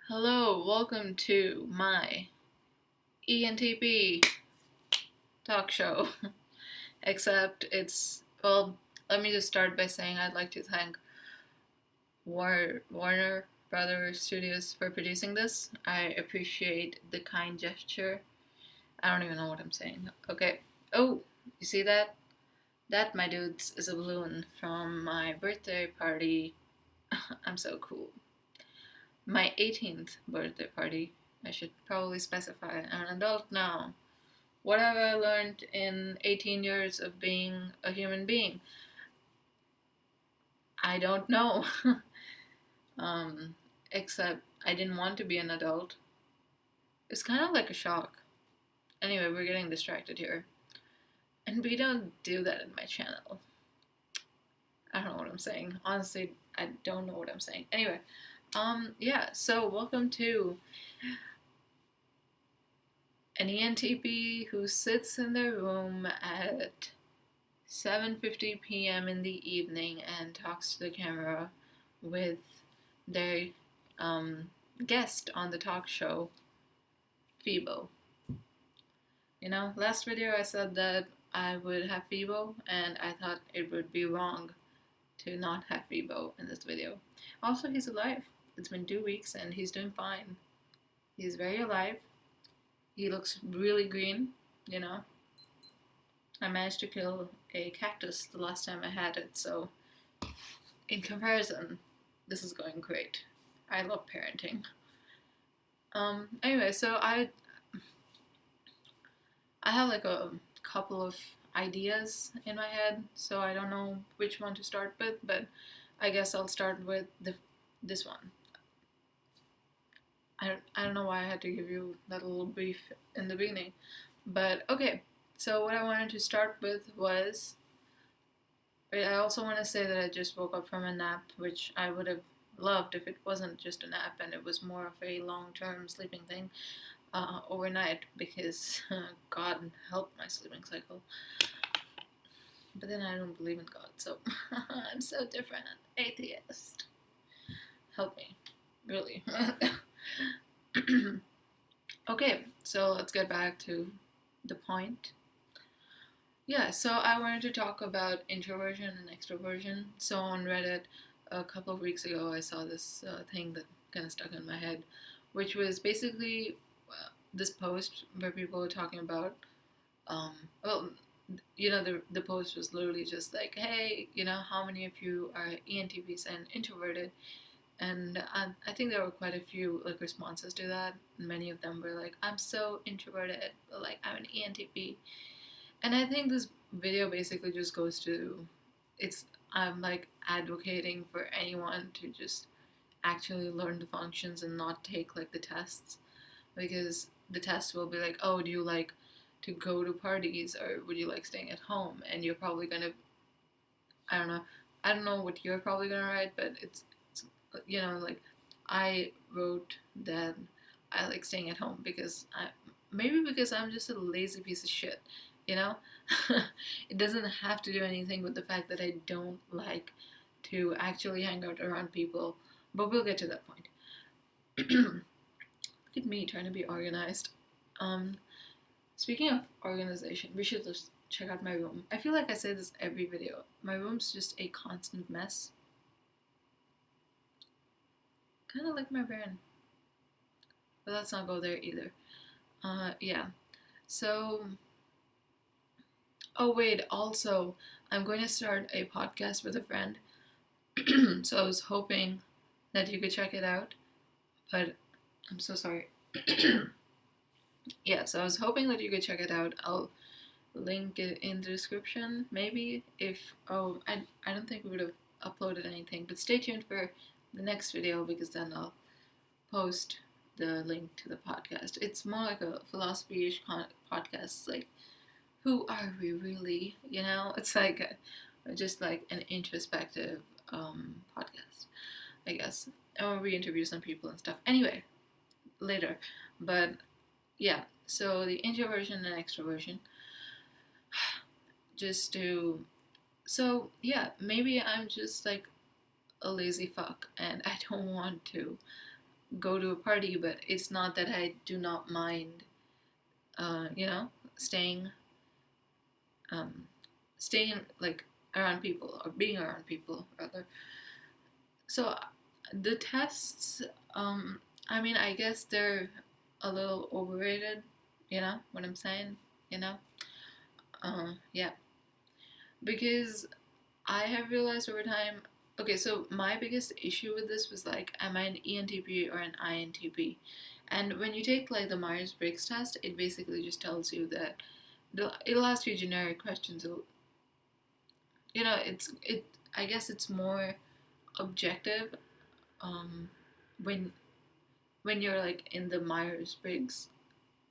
Hello, welcome to my ENTP talk show. Except let me just start by saying I'd like to thank Warner Brothers Studios for producing this. I appreciate the kind gesture. I don't even know what I'm saying. Okay. Oh, you see that? That, my dudes, is a balloon from my birthday party. I'm so cool. My 18th birthday party. I should probably specify. I'm an adult now. What have I learned in 18 years of being a human being? I don't know. Except I didn't want to be an adult. It's kind of like a shock. Anyway, we're getting distracted here. And we don't do that in my channel. I don't know what I'm saying. Honestly, I don't know what I'm saying. Anyway, yeah, so welcome to an ENTP who sits in their room at 7:50 p.m. in the evening and talks to the camera with their guest on the talk show, Phoebo. Last video I said that I would have Phoebo, and I thought it would be wrong to not have Phoebo in this video. Also, he's alive. It's been 2 weeks and he's doing fine. He's very alive. He looks really green, I managed to kill a cactus the last time I had it, so in comparison, this is going great. I love parenting. Anyway, so I have like a couple of ideas in my head, so I don't know which one to start with, but I guess I'll start with this one. I don't know why I had to give you that little brief in the beginning, but okay. So what I wanted to start with was, I also want to say that I just woke up from a nap, which I would have loved if it wasn't just a nap and it was more of a long-term sleeping thing overnight, because God help my sleeping cycle. But then I don't believe in God, so I'm so different. Atheist. Help me. Really. Okay, so let's get back to the point. Yeah, so I wanted to talk about introversion and extroversion. So on Reddit, a couple of weeks ago, I saw this thing that kind of stuck in my head, which was basically this post where people were talking about, the post was literally just like, hey, how many of you are ENTPs and introverted? And I think there were quite a few responses to that. Many of them were like, I'm so introverted, but I'm an ENTP. And I think this video basically just goes to, I'm advocating for anyone to just actually learn the functions and not take the tests, because the test will be like, oh, do you like to go to parties, or would you like staying at home? And you're probably gonna, I don't know what you're probably gonna write, but it's I wrote that I like staying at home because I'm just a lazy piece of shit, It doesn't have to do anything with the fact that I don't like to actually hang out around people, but we'll get to that point. Look at me trying to be organized. Speaking of organization, we should just check out my room. I feel like I say this every video. My room's just a constant mess. Kind of like my brain. But let's not go there either. Yeah. So, oh wait, also, I'm going to start a podcast with a friend. So I was hoping that you could check it out. But I'm so sorry. Yeah, so I was hoping that you could check it out. I'll link it in the description, maybe. I don't think we would have uploaded anything. But stay tuned for the next video, because then I'll post the link to the podcast. It's more like a philosophy-ish podcast, like, who are we really, It's just an introspective podcast, I guess. Or we interview some people and stuff. Anyway, later. But, yeah, so the introversion and extroversion. So, maybe I'm just a lazy fuck, and I don't want to go to a party, but it's not that I do not mind, you know, staying, um, staying like around people or being around people rather. So the tests, I mean, I guess they're a little overrated. You know what I'm saying? You know, yeah, because I have realized over time. Okay, so my biggest issue with this was like, am I an ENTP or an INTP? And when you take like the Myers Briggs test, it basically just tells you that it'll ask you generic questions. You know, it. I guess it's more objective, um, when you're like in the Myers Briggs,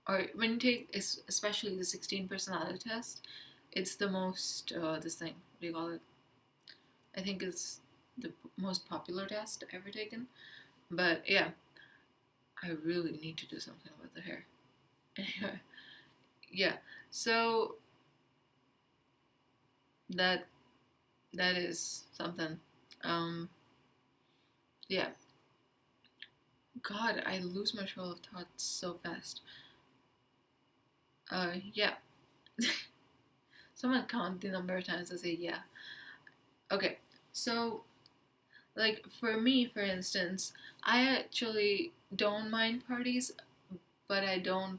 or when you take especially the 16 personality test. It's the most this thing. What do you call it? I think it's the most popular test ever taken. But yeah, I really need to do something about the hair. Anyway, yeah. So that that is something. Um, yeah. God, I lose my trail of thought so fast. Yeah. Someone count the number of times I say yeah. Okay, so like for me, for instance, I actually don't mind parties, but I don't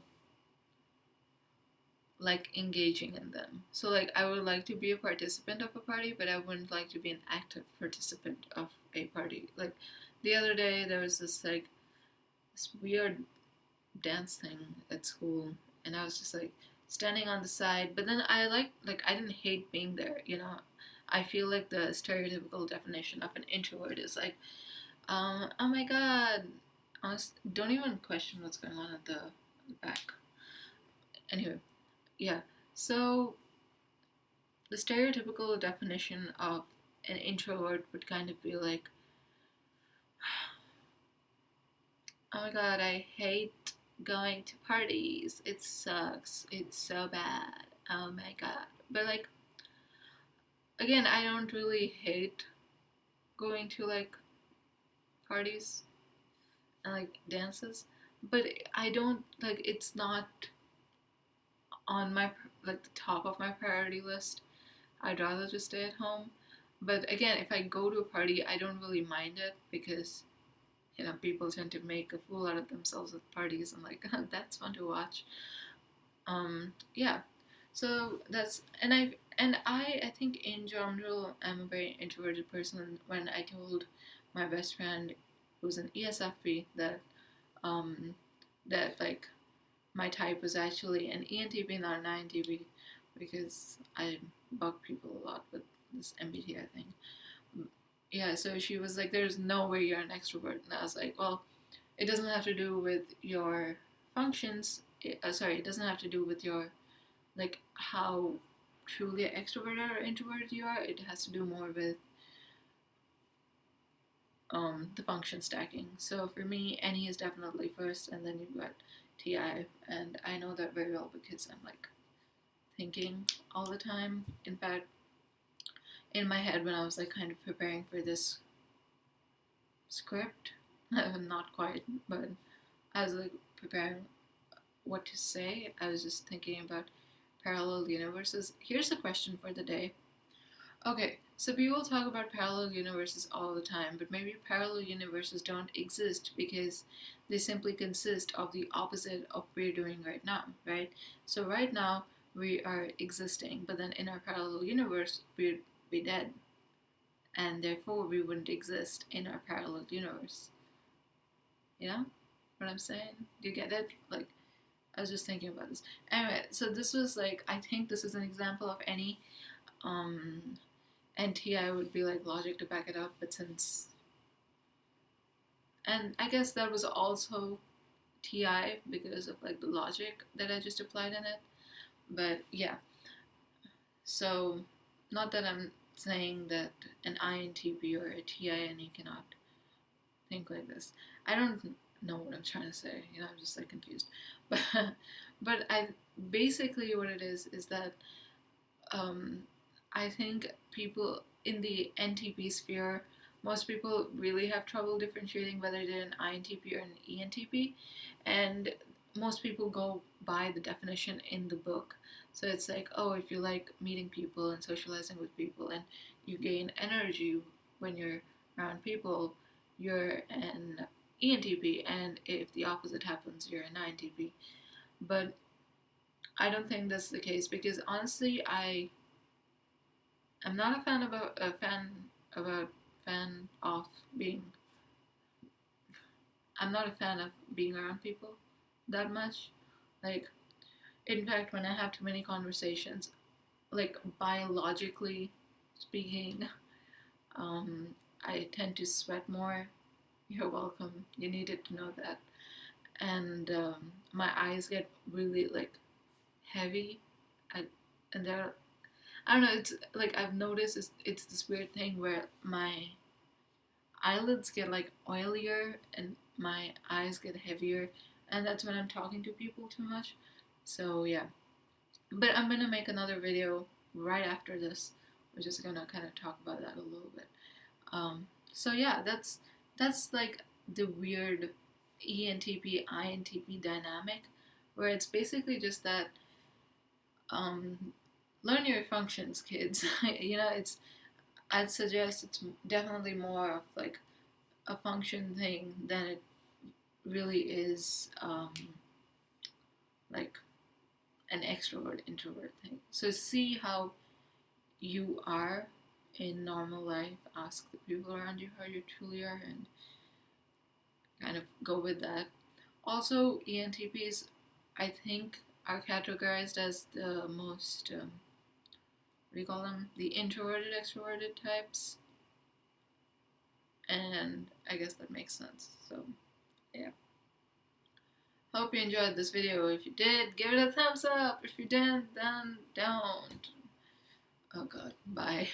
like engaging in them. So like I would like to be a participant of a party, but I wouldn't like to be an active participant of a party. Like the other day there was this weird dance thing at school, and I was just like standing on the side, but then I didn't hate being there, you know. I feel like the stereotypical definition of an introvert is like, oh my god, don't even question what's going on at the back. Anyway, yeah. So the stereotypical definition of an introvert would kind of be like, oh my god, I hate going to parties. It sucks. It's so bad. Oh my god. But like, again, I don't really hate going to like parties and like dances, but I don't like, it's not on my like the top of my priority list. I'd rather just stay at home. But again, if I go to a party, I don't really mind it because, you know, people tend to make a fool out of themselves at parties. I'm like, that's fun to watch. Yeah. So that's, and I think in general I'm a very introverted person. When I told my best friend who's an ESFP um that like my type was actually an ENTP, not an INTP, because I bug people a lot with this MBTI thing. Yeah, so she was like, "There's no way you're an extrovert," and I was like, "Well, it doesn't have to do with your functions. Sorry, it doesn't have to do with your like how truly extroverted or introverted you are. It has to do more with the function stacking. So for me, NE is definitely first, and then you've got TI, and I know that very well because I'm like thinking all the time. In fact, in my head when I was like kind of preparing for this script, not quite, but I was like preparing what to say. I was just thinking about parallel universes. Here's the question for the day. Okay, so people talk about parallel universes all the time, but maybe parallel universes don't exist because they simply consist of the opposite of what we're doing right now, right? So right now we are existing, but then in our parallel universe we'd be dead, and therefore we wouldn't exist in our parallel universe. You know what I'm saying? Do you get it? Like, I was just thinking about this. Anyway, so this was like, I think this is an example of any and TI would be like logic to back it up, but since, and I guess that was also TI because of like the logic that I just applied in it. But yeah, so not that I'm saying that an INTP or a TINE cannot think like this. I don't know what I'm trying to say. You know, I'm just like confused. But I basically what it is that I think people in the NTP sphere most people really have trouble differentiating whether they're an INTP or an ENTP, and most people go by the definition in the book. So it's like, oh, if you like meeting people and socializing with people and you gain energy when you're around people, you're an ENTP, and if the opposite happens, you're an INTP. But I don't think that's the case, because honestly, I'm not about fan of being I'm not a fan of being around people that much. Like, in fact, when I have too many conversations, like biologically speaking, um, I tend to sweat more. You're welcome. You needed to know that. And my eyes get really like heavy. I, and they're I don't know. It's like I've noticed it's this weird thing where my eyelids get like oilier and my eyes get heavier, and that's when I'm talking to people too much. So yeah, but I'm gonna make another video right after this. We're just gonna kind of talk about that a little bit. So yeah, that's like the weird ENTP INTP dynamic, where it's basically just that um, learn your functions, kids. It's I'd suggest it's definitely more of like a function thing than it really is like an extrovert introvert thing. So see how you are in normal life. Ask the people around you how you truly are, and kind of go with that. Also, ENTPs, I think, are categorized as the most what do you call them? The introverted extroverted types, and I guess that makes sense. So yeah. Hope you enjoyed this video. If you did, give it a thumbs up. If you didn't, then don't. Oh god, bye.